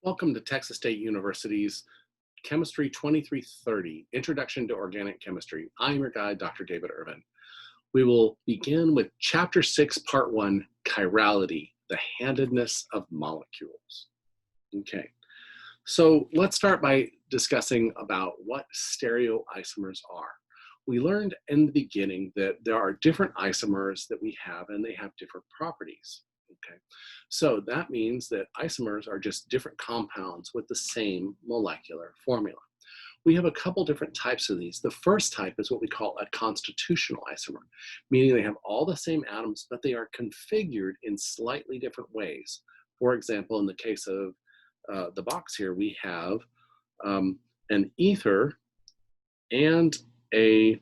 Welcome to Texas State University's Chemistry 2330, Introduction to Organic Chemistry. I'm your guide, Dr. David Irvin. We will begin with Chapter 6, Part 1, Chirality, the handedness of molecules. Okay, so let's start by discussing about what stereoisomers are. We learned in the beginning that there are different isomers that we have and they have different properties. Okay, so that means that isomers are just different compounds with the same molecular formula. We have a couple different types of these. The first type is what we call a constitutional isomer, meaning they have all the same atoms, but they are configured in slightly different ways. For example, in the case of the box here, we have an ether and a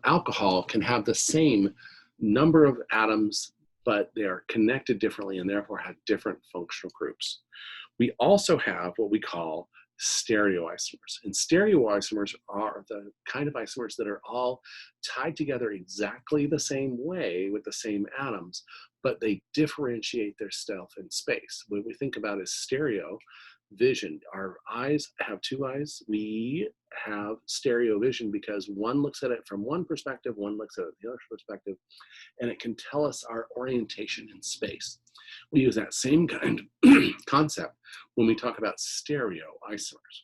alcohol can have the same number of atoms, but they are connected differently and therefore have different functional groups. We also have what we call stereoisomers. And stereoisomers are the kind of isomers that are all tied together exactly the same way with the same atoms, but they differentiate their self in space. What we think about is stereo vision. Our eyes have two eyes. We have stereo vision because one looks at it from one perspective, one looks at it from the other perspective, and it can tell us our orientation in space. We use that same kind of concept when we talk about stereoisomers.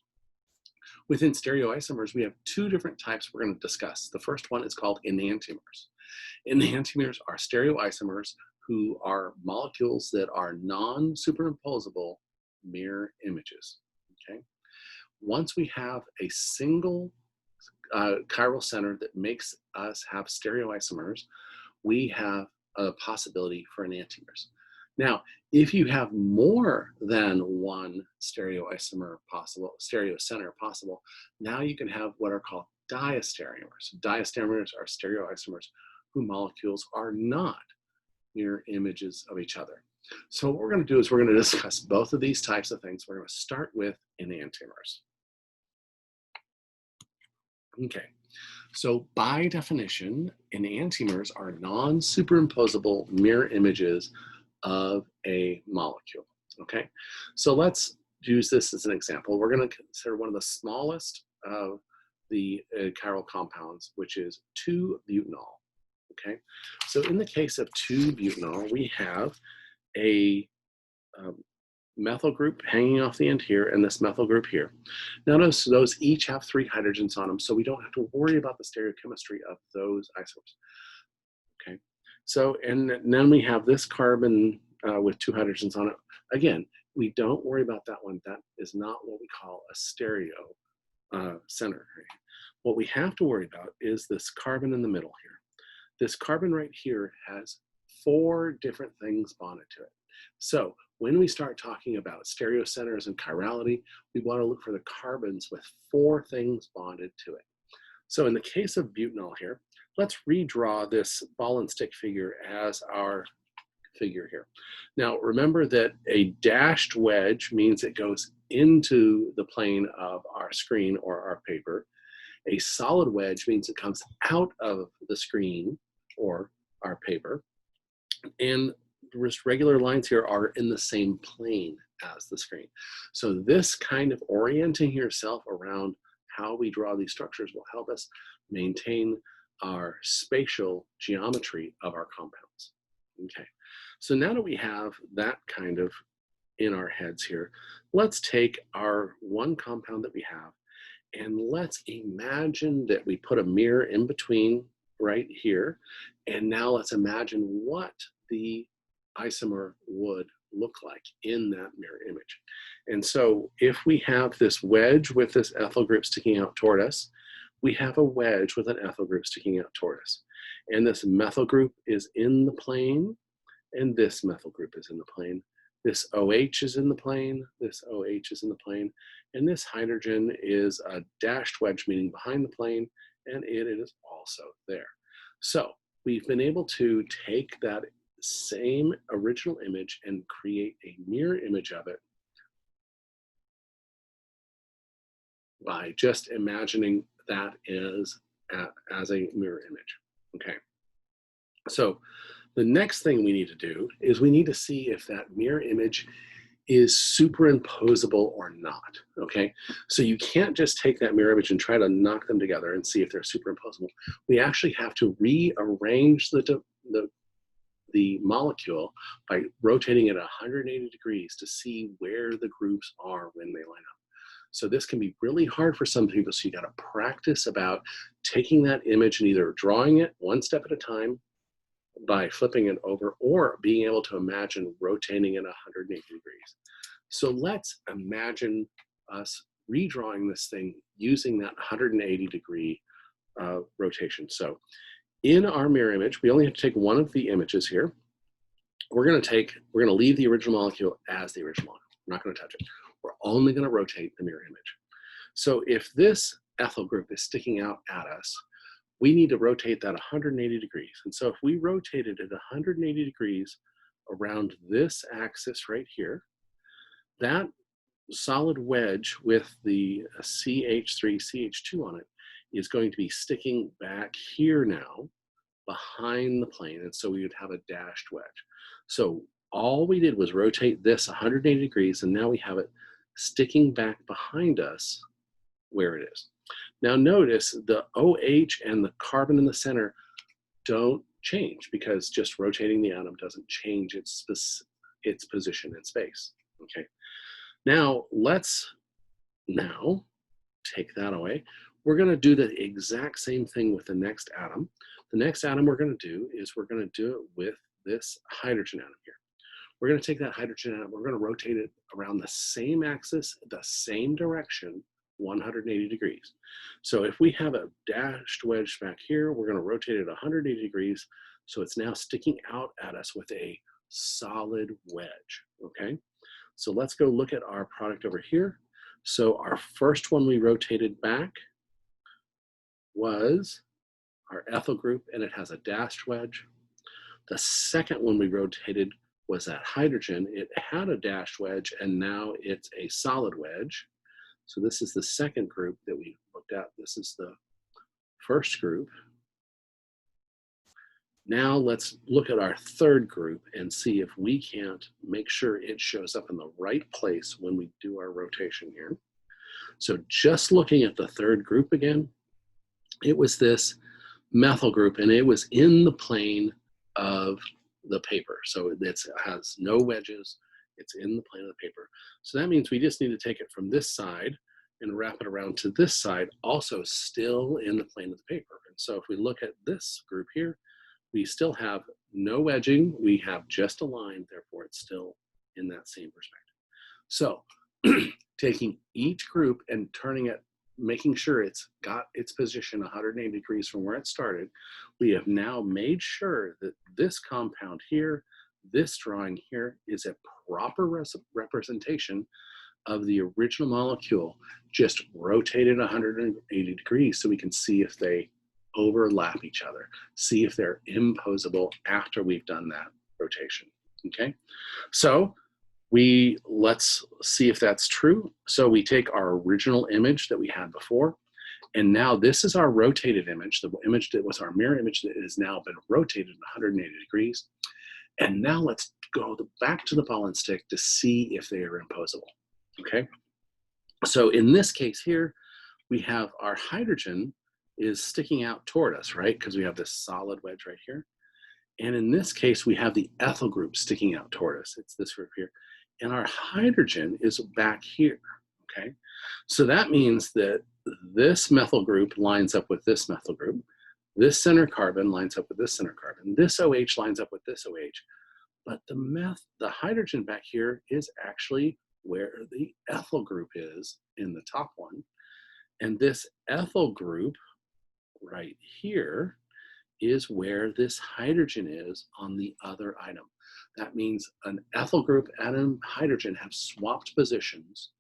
Within stereoisomers, we have two different types we're going to discuss. The first one is called enantiomers. Enantiomers are stereoisomers who are molecules that are non-superimposable mirror images. Okay. Once we have a single chiral center that makes us have stereoisomers, we have a possibility for enantiomers. Now, if you have more than one stereoisomer possible, stereocenter possible, now you can have what are called diastereomers. Diastereomers are stereoisomers whose molecules are not mirror images of each other. So what we're going to do is we're going to discuss both of these types of things. We're going to start with enantiomers. Okay, so by definition, enantiomers are non-superimposable mirror images of a molecule. Okay, so let's use this as an example. We're going to consider one of the smallest of the chiral compounds, which is 2-butanol. Okay, so in the case of 2-butanol, we have a methyl group hanging off the end here and this methyl group here. Notice those each have 3 hydrogens on them, so we don't have to worry about the stereochemistry of those isomers. Okay, so and then we have this carbon with 2 hydrogens on it. Again, we don't worry about that one. That is not what we call a stereo center. Right? What we have to worry about is this carbon in the middle here. This carbon right here has 4 different things bonded to it. So when we start talking about stereocenters and chirality, we want to look for the carbons with 4 things bonded to it. So in the case of butanol here, let's redraw this ball and stick figure as our figure here. Now remember that a dashed wedge means it goes into the plane of our screen or our paper. A solid wedge means it comes out of the screen or our paper. And regular lines here are in the same plane as the screen. So this kind of orienting yourself around how we draw these structures will help us maintain our spatial geometry of our compounds. Okay, so now that we have that kind of in our heads here, let's take our one compound that we have and let's imagine that we put a mirror in between right here. And now let's imagine what the isomer would look like in that mirror image. And so if we have this wedge with this ethyl group sticking out toward us, we have a wedge with an ethyl group sticking out toward us. And this methyl group is in the plane, and this methyl group is in the plane. This OH is in the plane, this OH is in the plane, and this hydrogen is a dashed wedge, meaning behind the plane, and it is also there. So we've been able to take that same original image and create a mirror image of it by just imagining that as a mirror image. Okay, so the next thing we need to do is we need to see if that mirror image is superimposable or not, okay? So you can't just take that mirror image and try to knock them together and see if they're superimposable. We actually have to rearrange the molecule by rotating it 180 degrees to see where the groups are when they line up. So this can be really hard for some people, so you gotta practice about taking that image and either drawing it one step at a time by flipping it over or being able to imagine rotating it 180 degrees. So let's imagine us redrawing this thing using that 180 degree rotation. So in our mirror image, we only have to take one of the images here. We're gonna leave the original molecule as the original molecule. We're not gonna touch it. We're only gonna rotate the mirror image. So if this ethyl group is sticking out at us, we need to rotate that 180 degrees. And so if we rotated it 180 degrees around this axis right here, that solid wedge with the CH3, CH2 on it is going to be sticking back here now behind the plane. And so we would have a dashed wedge. So all we did was rotate this 180 degrees, and now we have it sticking back behind us where it is. Now notice the OH and the carbon in the center don't change because just rotating the atom doesn't change its position in space, okay? Now let's take that away. We're gonna do the exact same thing with the next atom. The next atom we're gonna do is we're gonna do it with this hydrogen atom here. We're gonna take that hydrogen atom, we're gonna rotate it around the same axis, the same direction, 180 degrees. So if we have a dashed wedge back here, we're gonna rotate it 180 degrees, so it's now sticking out at us with a solid wedge, okay? So let's go look at our product over here. So our first one we rotated back was our ethyl group, and it has a dashed wedge. The second one we rotated was that hydrogen. It had a dashed wedge, and now it's a solid wedge. So this is the second group that we looked at. This is the first group. Now let's look at our third group and see if we can't make sure it shows up in the right place when we do our rotation here. So just looking at the third group again, it was this methyl group, and it was in the plane of the paper. So it has no wedges. It's in the plane of the paper. So that means we just need to take it from this side and wrap it around to this side, also still in the plane of the paper. And so if we look at this group here, we still have no wedging. We have just a line, therefore it's still in that same perspective. So taking each group and turning it, making sure it's got its position 180 degrees from where it started, we have now made sure that this compound here, this drawing here, is a proper representation of the original molecule, just rotated 180 degrees so we can see if they overlap each other, see if they're imposable after we've done that rotation, okay? So let's see if that's true. So we take our original image that we had before, and now this is our rotated image, the image that was our mirror image that has now been rotated 180 degrees. And now let's go back to the ball and stick to see if they are imposable, okay? So in this case here, we have our hydrogen is sticking out toward us, right? Because we have this solid wedge right here. And in this case, we have the ethyl group sticking out toward us. It's this group here. And our hydrogen is back here, okay? So that means that this methyl group lines up with this methyl group. This center carbon lines up with this center carbon. This OH lines up with this OH. But the hydrogen back here is actually where the ethyl group is in the top one. And this ethyl group right here is where this hydrogen is on the other item. That means an ethyl group and a hydrogen have swapped positions,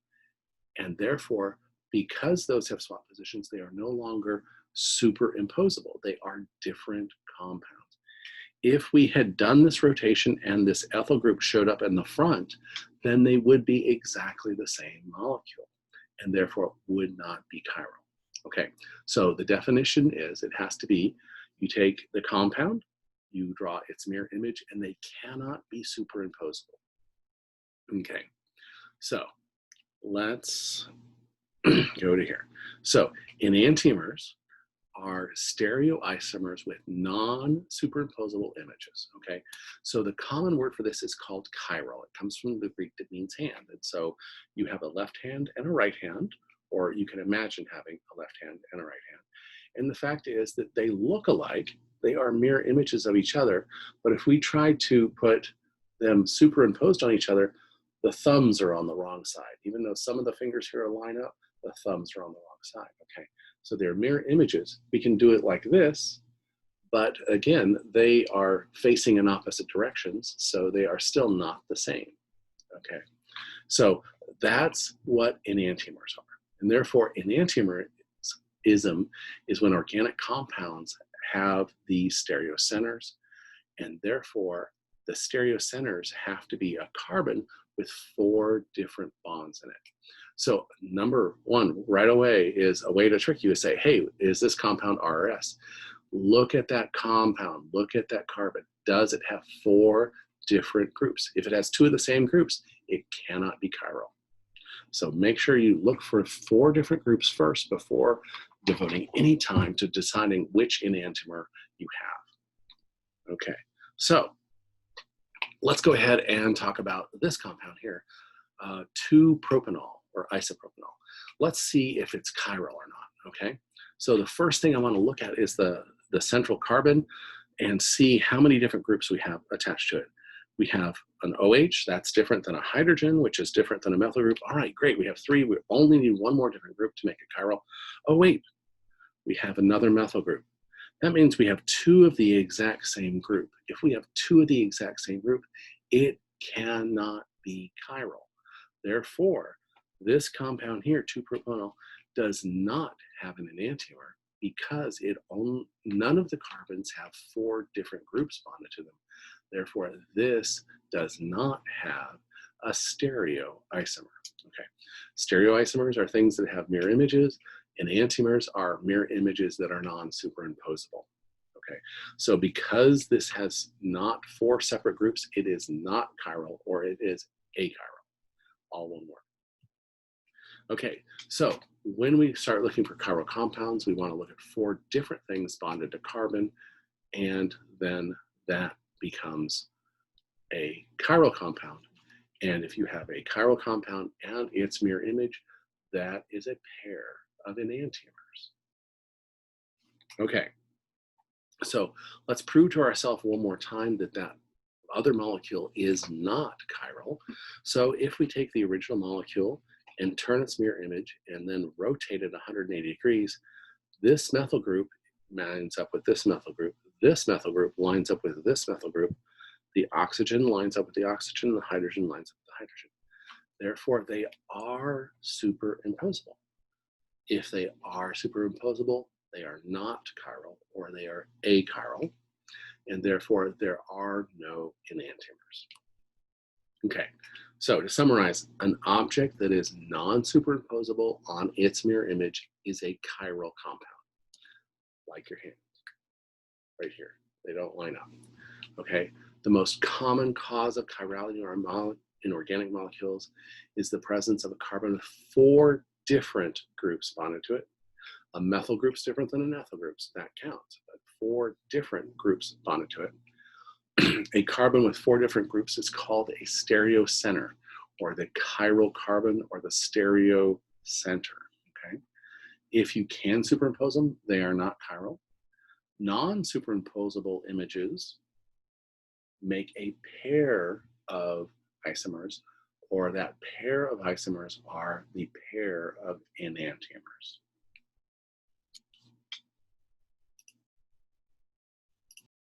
and therefore, because those have swapped positions, they are no longer superimposable. They are different compounds. If we had done this rotation and this ethyl group showed up in the front, then they would be exactly the same molecule, and therefore would not be chiral. Okay, so the definition is it has to be, you take the compound, you draw its mirror image, and they cannot be superimposable. Okay, So let's go to here. So enantiomers are stereoisomers with non-superimposable images, okay? So the common word for this is called chiral. It comes from the Greek that means hand. And so you have a left hand and a right hand, or you can imagine having a left hand and a right hand. And the fact is that they look alike. They are mirror images of each other. But if we try to put them superimposed on each other, the thumbs are on the wrong side. Even though some of the fingers here line up, the thumbs are on the wrong side, okay? So they're mirror images. We can do it like this, but again, they are facing in opposite directions, so they are still not the same, okay? So that's what enantiomers are. And therefore, enantiomerism is when organic compounds have these stereocenters, and therefore the stereocenters have to be a carbon with 4 different bonds in it. So number one right away is a way to trick you is say, hey, is this compound RRS? Look at that compound, look at that carbon. Does it have 4 different groups? If it has 2 of the same groups, it cannot be chiral. So make sure you look for 4 different groups first before devoting any time to deciding which enantiomer you have. Okay, so let's go ahead and talk about this compound here, 2-propanol or isopropanol. Let's see if it's chiral or not, okay? So the first thing I want to look at is the central carbon and see how many different groups we have attached to it. We have an OH, that's different than a hydrogen, which is different than a methyl group. All right, great, we have 3. We only need 1 more different group to make it chiral. Oh wait, we have another methyl group. That means we have 2 of the exact same group. If we have 2 of the exact same group, it cannot be chiral. Therefore, this compound here, 2-propanol, does not have an enantiomer because none of the carbons have 4 different groups bonded to them. Therefore, this does not have a stereoisomer. Okay, stereoisomers are things that have mirror images. Enantiomers are mirror images that are non-superimposable. Okay, so because this has not 4 separate groups, it is not chiral, or it is achiral, all one word. Okay, so when we start looking for chiral compounds, we want to look at 4 different things bonded to carbon, and then that becomes a chiral compound. And if you have a chiral compound and its mirror image, that is a pair of enantiomers. Okay, so let's prove to ourselves one more time that that other molecule is not chiral. So if we take the original molecule and turn its mirror image and then rotate it 180 degrees, this methyl group lines up with this methyl group. This methyl group lines up with this methyl group. The oxygen lines up with the oxygen. The hydrogen lines up with the hydrogen. Therefore, they are superimposable. If they are superimposable, they are not chiral, or they are achiral, and therefore there are no enantiomers. Okay, so to summarize, an object that is non-superimposable on its mirror image is a chiral compound, like your hand, right here. They don't line up, okay? The most common cause of chirality in organic molecules is the presence of a carbon with 4 different groups bonded to it. A methyl group is different than an ethyl group, that counts, but 4 different groups bonded to it. A carbon with 4 different groups is called a stereocenter, or the chiral carbon, or the stereocenter, okay? If you can superimpose them, they are not chiral. Non-superimposable images make a pair of isomers, or that pair of isomers are the pair of enantiomers.